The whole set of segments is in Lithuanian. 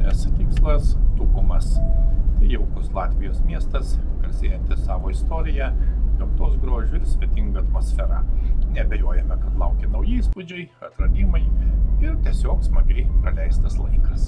kelionės tikslas – Tukumas. Tai jaukus Latvijos miestas, garsėjantis savo istoriją, gamtos grožiu ir svetinga atmosfera. Neabejojame, kad laukia nauji įspūdžiai, atradimai ir tiesiog smagiai praleistas laikas.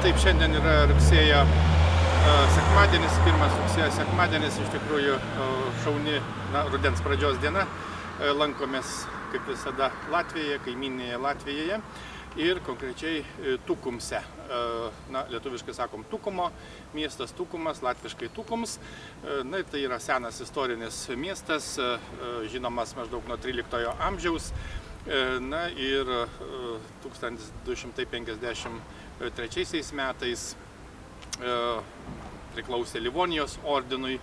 Taip, šiandien yra rugsėjo sekmadienis, pirmas rugsėjo sekmadienis, iš tikrųjų šauni rudens pradžios diena. Lankomės, kaip visada, Latvijoje, kaimyninėje Latvijoje ir konkrečiai Tukumse. Lietuviškai sakom Tukumo, miestas Tukumas, latviškai Tukums. Tai yra senas istorinis miestas, žinomas maždaug nuo 13 amžiaus. Ir 1253 metais priklausė Livonijos ordinui,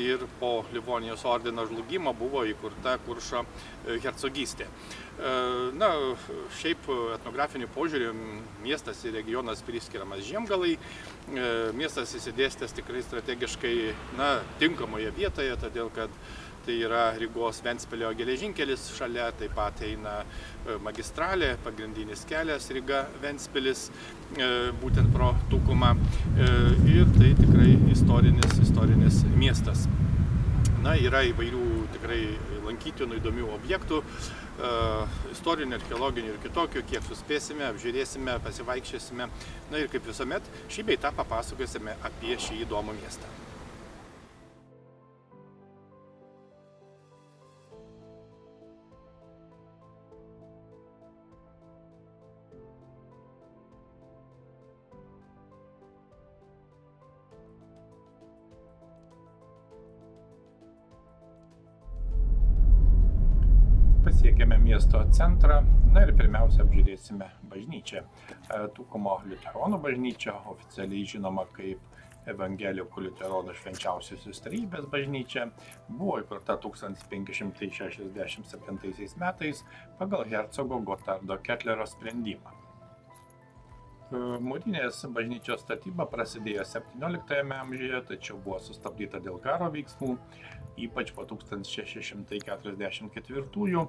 ir po Livonijos ordino žlugimo buvo įkurta Kuršo hercogystė. Šiaip etnografiniu požiūriu miestas ir regionas priskiriamas Žiemgalai. Miestas įsidėstęs tikrai strategiškai tinkamoje vietoje, todėl kad tai yra Rygos Ventspilio geležinkelis šalia, taip pat eina magistralė, pagrindinis kelias Ryga-Ventspilis, būtent pro Tukumą. Ir tai tikrai istorinis miestas. Yra įvairių tikrai lankytinų įdomių objektų, istorinių, archeologinių ir kitokių, kiek suspėsime, apžiūrėsime, pasivaikščiosime. Ir kaip visuomet, šį bei tą papasakosime apie šį įdomų miestą. Pasiekėme miesto centrą, ir pirmiausia apžiūrėsime bažnyčią. Tukumo liuteronų bažnyčia, oficialiai žinoma kaip Evangelikų liuteronų švenčiausiosios trejybės bažnyčia, buvo įkurta 1567 metais pagal hercogo Gotardo Ketlerio sprendimą. Mūrinės bažnyčios statyba prasidėjo 17 amžiuje, tačiau buvo sustabdyta dėl karo veiksmų, ypač po 1644-ųjų,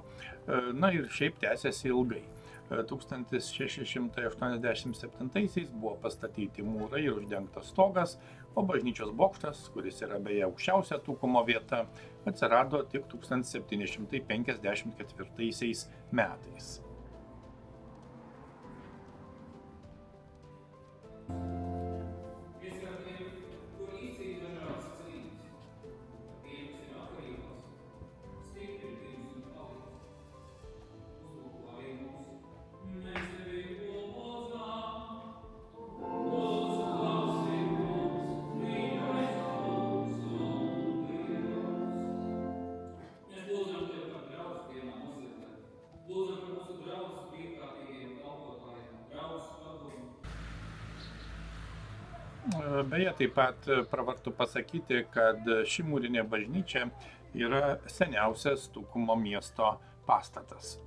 ir šiaip tęsėsi ilgai. 1687-aisiais buvo pastatyti mūrai ir uždengtas stogas, o bažnyčios bokštas, kuris yra beje aukščiausia Tukumo vieta, atsirado tik 1754 metais. Beje, taip pat pravartu pasakyti, kad ši mūrinė bažnyčia yra seniausias Tukumo miesto pastatas.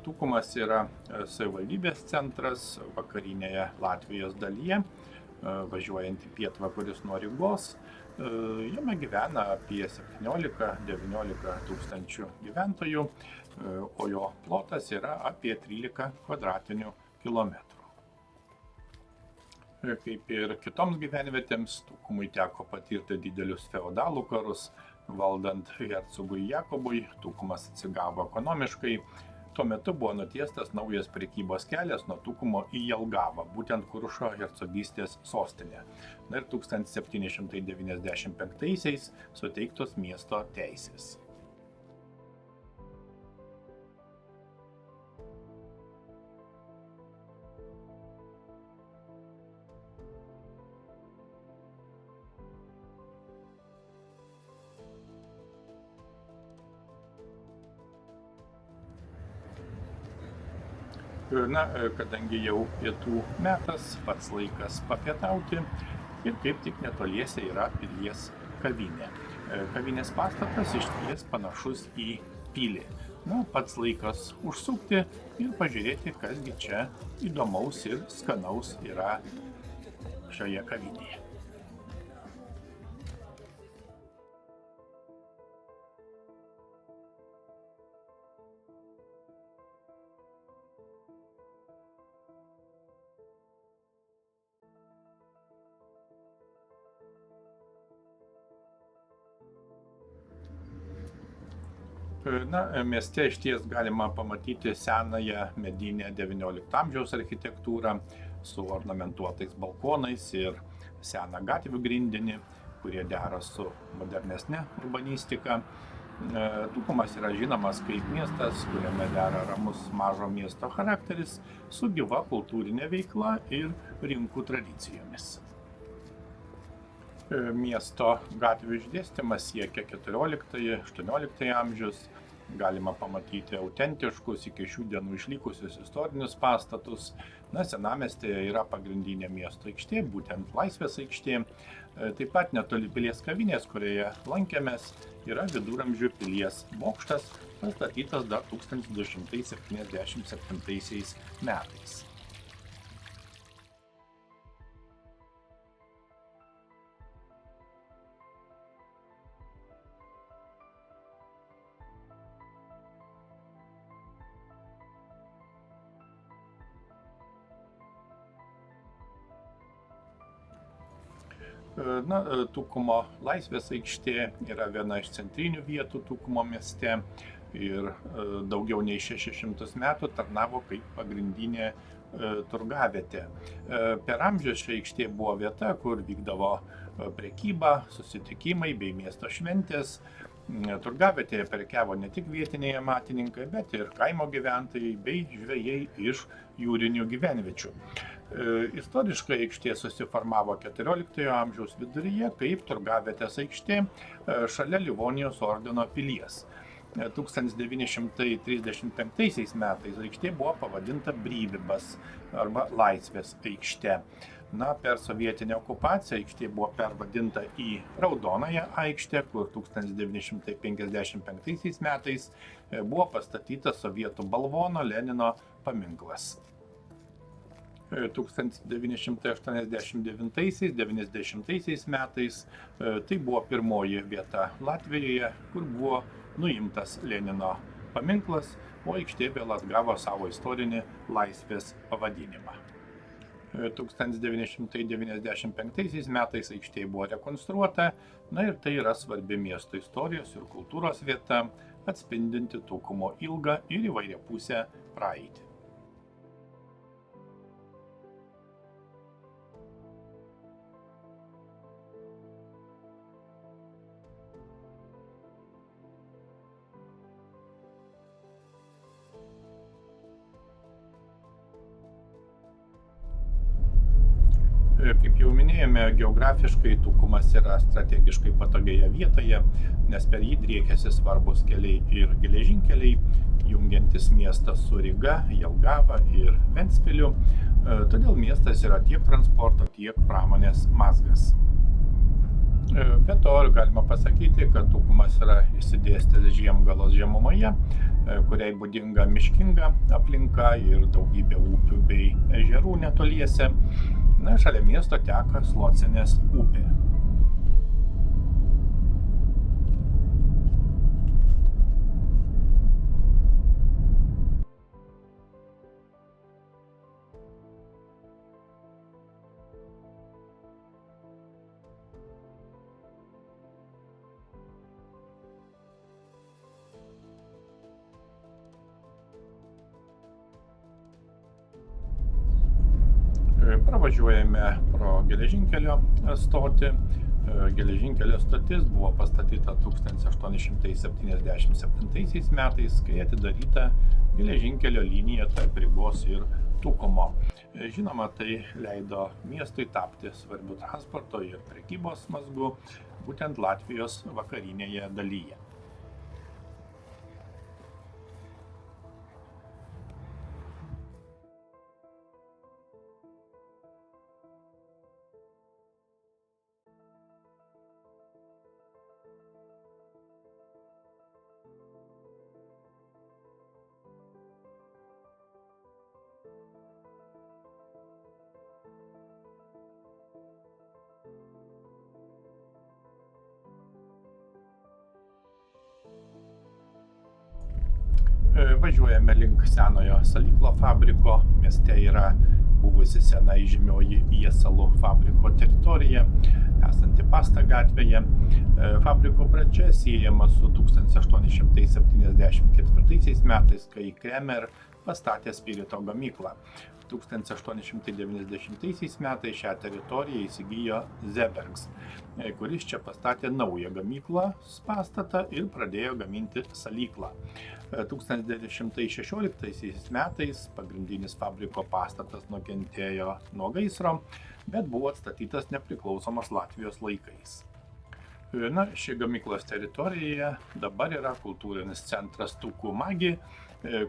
Tukumas yra savivaldybės centras vakarinėje Latvijos dalyje, važiuojant į pietvakarius nuo Rygos. Jame gyvena apie 17–19 tūkstančių gyventojų, o jo plotas yra apie 13 kvadratinių kilometrų. Kaip ir kitoms gyvenvietėms, Tukumui teko patirti didelius feodalų karus. Valdant hercogui Jakobui, Tukumas atsigavo ekonomiškai, Tuo metu buvo nutiestas naujas prekybos kelias nuo Tukumo į Jelgavą, būtent Kuršo hercogystės sostinę. Na ir 1795-aisiais suteiktos miesto teisės. Na, kadangi jau pietų metas, pats laikas papietauti ir kaip tik netoliese yra pilies kavinė. Kavinės pastatas išties panašus į pilį. Na, pats laikas užsukti ir pažiūrėti, kasgi čia įdomaus ir skanaus yra šioje kavinėje. Na, mieste išties galima pamatyti senąją medinę XIX amžiaus architektūrą su ornamentuotais balkonais ir seną gatvių grindinį, kurie dera su modernesne urbanistika. Tukumas yra žinomas kaip miestas, kuriame dera ramus mažo miesto charakteris su gyva kultūrinė veikla ir rinkų tradicijomis. Miesto gatvių išdėstymas siekia 14-18 amžius. Galima pamatyti autentiškus iki šių dienų išlikusius istorinius pastatus. Na, senamiestyje yra pagrindinė miesto aikštė, būtent Laisvės aikštė. Taip pat netoli pilies kavinės, kurioje lankėmės, yra viduramžių pilies bokštas, pastatytas dar 1277 metais. Na, Tukumo Laisvės aikštė yra viena iš centrinių vietų Tukumo mieste ir daugiau nei 600 metų tarnavo kaip pagrindinė turgavietė. Per amžius ši aikštė buvo vieta, kur vykdavo prekyba, susitikimai bei miesto šventės. Turgavietėje prekiavo ne tik vietiniai amatininkai, bet ir kaimo gyventojai bei žvejai iš jūrinių gyvenviečių. Istoriškai aikštė susiformavo 14 amžiaus viduryje kaip turgavietės aikštė šalia Livonijos ordino pilies. 1935 metais aikštė buvo pavadinta Brybibas arba Laisvės aikštė. Na, per sovietinę okupaciją aikštė buvo pervadinta į Raudonąją aikštę, kur 1955 metais buvo pastatytas sovietų balvono Lenino paminklas. 1989-90 metais tai buvo pirmoji vieta Latvijoje, kur buvo nuimtas Lenino paminklas, o aikštė vėl atgavo savo istorinį Laisvės pavadinimą. 1995 metais aikštė buvo rekonstruota, na ir tai yra svarbi miesto istorijos ir kultūros vieta, atspindinti Tukumo ilgą ir įvairiapusę praeitį. Kaip jau minėjome, geografiškai Tukumas yra strategiškai patogioje vietoje, nes per jį driekiasi svarbus keliai ir geležinkeliai, jungiantis miestą su Ryga, Jelgava ir Ventspiliu. Todėl miestas yra tiek transporto, tiek pramonės mazgas. Be to, galima pasakyti, kad Tukumas yra išsidėstęs Žiemgalos žemumoje, kuriai būdinga miškinga aplinka ir daugybė upių bei ežerų netoliese. Na, šalia miesto teka Slocenės upė. Pravažiuojame pro geležinkelio stotį. Geležinkelio stotis buvo pastatyta 1877 metais, kai atidaryta geležinkelio linija tarp Rygos ir Tukumo. Žinoma, tai leido miestui tapti svarbiu transporto ir prekybos mazgu būtent Latvijos vakarinėje dalyje. Važiuojame link senojo salyklo fabriko. Mieste yra buvusi sena įžymioji Iesalų fabriko teritorija, esanti Pasta gatvėje. Fabriko pradžia siejama su 1874 metais, kai Kremer pastatė spirito gamyklą. 1890 metais šią teritoriją įsigijo Zebergs, kuris čia pastatė naują gamyklą pastatą ir pradėjo gaminti salyklą. 1916 metais pagrindinis fabriko pastatas nukentėjo nuo gaisro, bet buvo atstatytas nepriklausomos Latvijos laikais. Ši gamyklos teritorija dabar yra kultūrinis centras Tukumagi,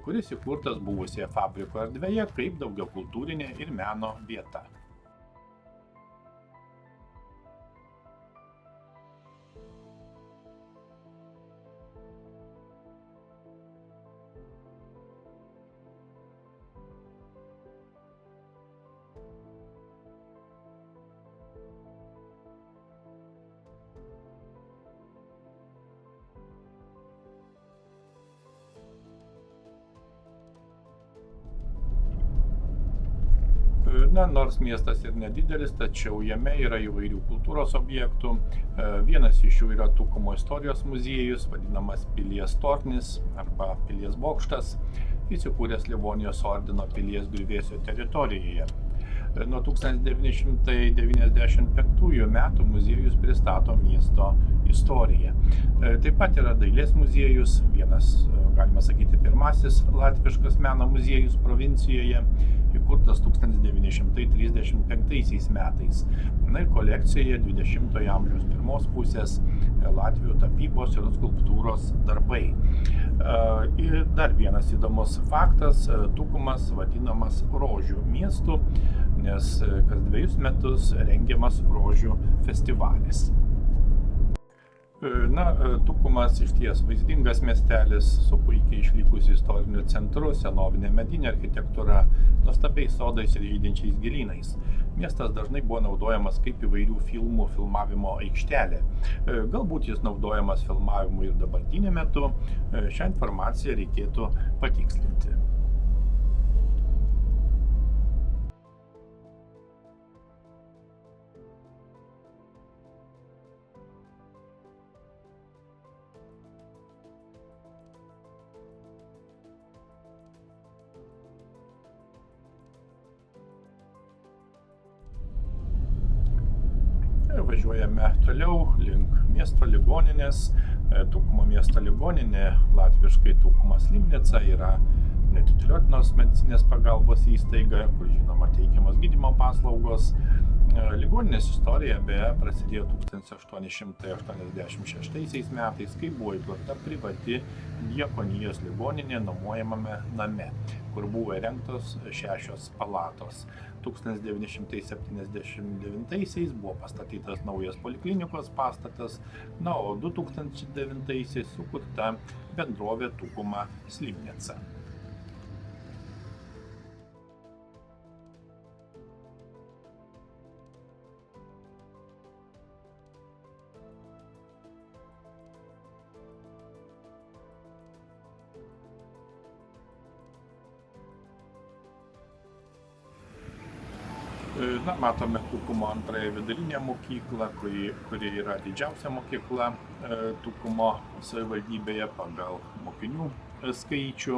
kuris įkurtas buvusioje fabriko erdvėje kaip daugiakultūrinė ir meno vieta. Nors miestas ir nedidelis, tačiau jame yra įvairių kultūros objektų. Vienas iš jų yra Tukumo istorijos muziejus, vadinamas Pilies tornis arba Pilies bokštas, įsikūręs Livonijos ordino Pilies griuvėsio teritorijoje. Nuo 1995 metų muziejus pristato miesto istoriją. Taip pat yra dailės muziejus, vienas, galima sakyti, pirmasis latviškas meno muziejus provincijoje, įkurtas 1935 metais. Ir kolekcijoje 20-ojo amžiaus pirmos pusės Latvių tapybos ir skulptūros darbai. Ir dar vienas įdomus faktas, Tukumas vadinamas rožių miestu, nes kas 2 metus rengiamas rožių festivalis. Tukumas išties vaizdingas miestelis su puikiai išlikusiu istoriniu centru, senovinė medinė architektūra, nuostabiais sodais ir žydinčiais gėlynais. Miestas dažnai buvo naudojamas kaip įvairių filmų filmavimo aikštelė. Galbūt jis naudojamas filmavimui ir dabartiniu metu. Šią informaciją reikėtų patikslinti. Važiuojame toliau link miesto ligoninės. Tukumo miesto ligoninė, latviškai Tukumas Limnica, yra neatidėliotinos medicininės pagalbos įstaiga, kur žinoma teikiamos gydymo paslaugos. Ligoninės istorija beje prasidėjo 1886 metais, kai buvo įkurta privati diakonijos ligoninė nuomojamame name, kur buvo įrengtos 6 palatos. 1979 buvo pastatytas naujas poliklinikos pastatas, o 2009 sukurta bendrovė Tukuma Slivnica. Matome Tukumo antrąją vidurinę mokyklą, kuri yra didžiausia mokykla Tukumo savivaldybėje pagal mokinių skaičių.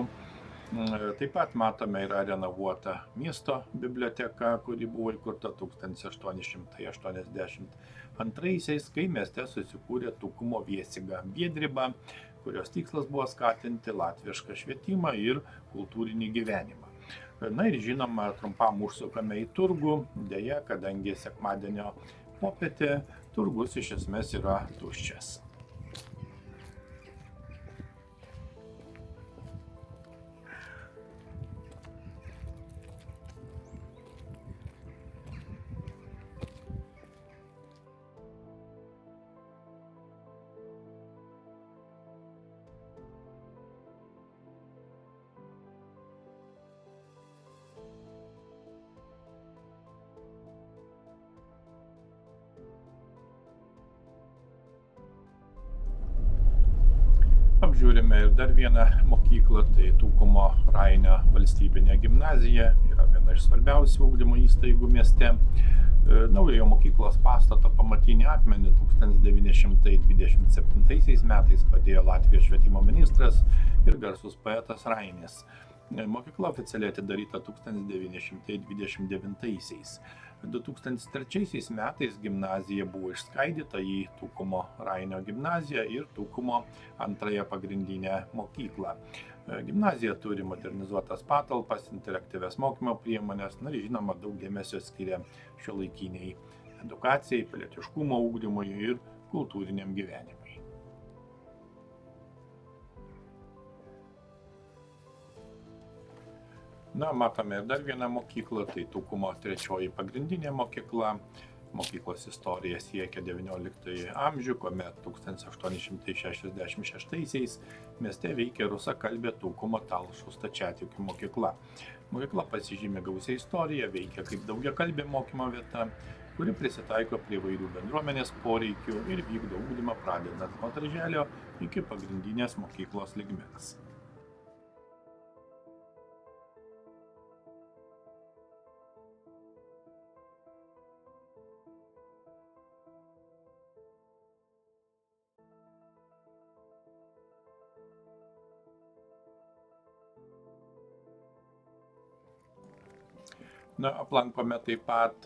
Taip pat matome yra renovuota miesto biblioteka, kuri buvo įkurta 1882, kai mieste susikūrė Tukumo Viesiga Biedriba, kurios tikslas buvo skatinti latvišką švietimą ir kultūrinį gyvenimą. Na ir žinoma, trumpam užsukame į turgų, deja, kadangi sekmadienio popietė turgus iš esmės yra tuščias. Apžiūrime ir dar vieną mokyklą, tai Tukumo Rainio valstybinė gimnazija, yra viena iš svarbiausių ugdymo įstaigų mieste. Naujojo mokyklos pastato pamatinį akmenį 1927 metais padėjo Latvijos švietimo ministras ir garsus poetas Rainis. Mokykla oficialiai atidaryta 1929. 2003 metais gimnazija buvo išskaidyta į Tukumo Rainio gimnaziją ir Tukumo antrąją pagrindinę mokyklą. Gimnazija turi modernizuotas patalpas, interaktyvias mokymo priemonės, ir žinoma, daug dėmesio skiria šiuolaikiniai edukacijai, pilietiškumo ugdymui ir kultūriniam gyvenimui. Matome ir dar vieną mokyklą, tai Tukumo trečioji pagrindinė mokykla. Mokyklos istorija siekia XIX amžių, kuomet 1866 mieste veikė rusakalbė Tukumo Talšų stačiatikių mokykla. Mokykla pasižymė gausia istorija, veikia kaip daugiakalbė mokymo vieta, kuri prisitaiko prie įvairių bendruomenės poreikių ir vykdo ugdymą pradedant nuo darželio iki pagrindinės mokyklos lygmens. Aplankome taip pat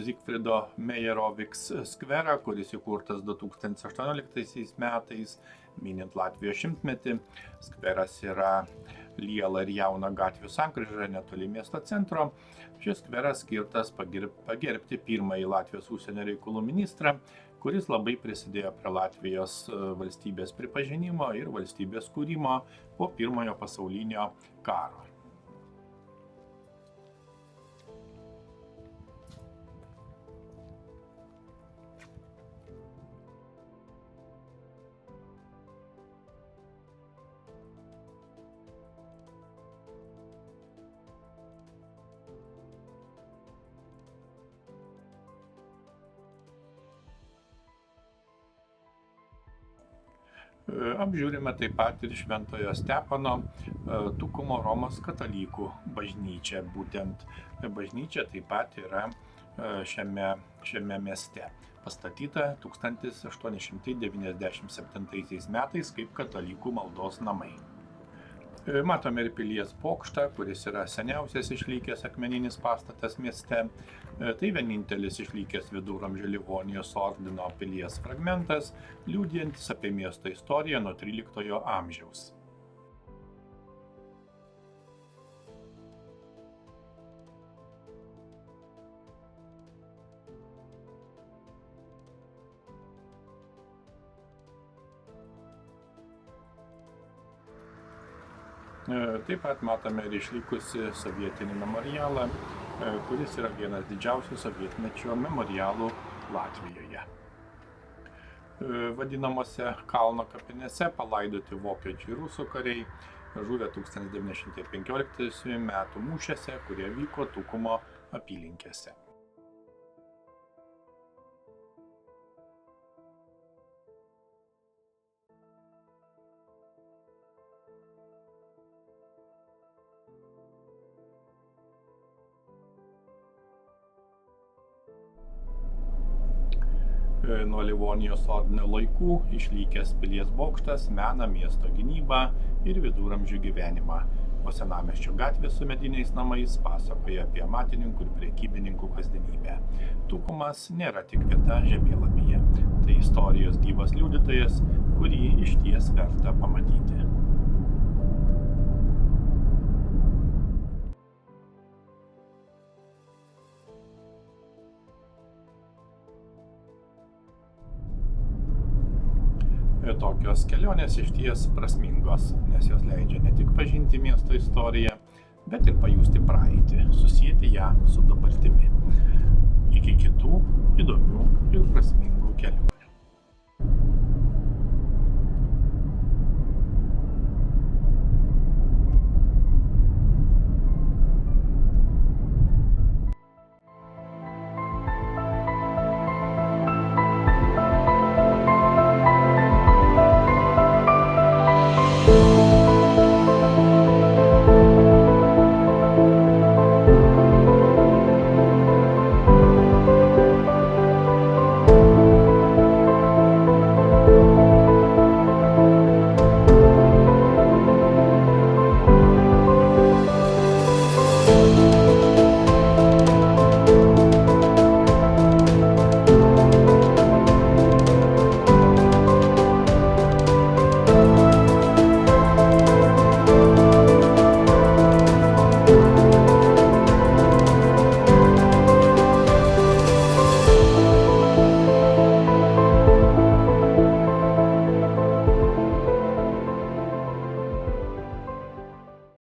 Zygfrido Mejeroviks skverą, kuris įkurtas 2018 metais, minint Latvijos šimtmetį. Skveras yra Liela ir Jauna gatvių sankryža netoli miesto centro. Šis skveras skirtas pagerbti pirmąjį Latvijos užsienio reikalų ministrą, kuris labai prisidėjo prie Latvijos valstybės pripažinimo ir valstybės kūrimo po Pirmojo pasaulinio karo. Apžiūrime taip pat ir Šventojo Stepono Tukumo Romos katalikų bažnyčią. Būtent bažnyčia taip pat yra šiame mieste. Pastatyta 1897 metais kaip katalikų maldos namai. Matome ir pilies bokštą, kuris yra seniausias išlikęs akmeninis pastatas mieste. Tai vienintelis išlikęs viduramžių Livonijos ordino pilies fragmentas, liudijantis apie miesto istoriją nuo 13 amžiaus. Taip pat matome ir išlikusi sovietinį memorialą, kuris yra vienas didžiausių sovietmečio memorialų Latvijoje. Vadinamose kalno kapinėse palaidoti vokiečių ir rusų kariai, žuvę 1915 metų mūšiuose, kurie vyko Tukumo apylinkėse. Nuo Livonijos ordino laikų išlikęs pilies bokštas mena miesto gynybą ir viduramžių gyvenimą, O senamiesčio gatvė su mediniais namais pasakoja apie amatininkų ir prekybininkų kasdienybę. Tukumas nėra tik vieta žemėlapyje. Tai istorijos gyvas liudytojas, kurį išties verta pamatyti. Tokios kelionės išties prasmingos, nes jos leidžia ne tik pažinti miesto istoriją, bet ir pajusti praeitį, susieti ją su dabartimi. Iki kitų įdomių ir prasmingų kelionių.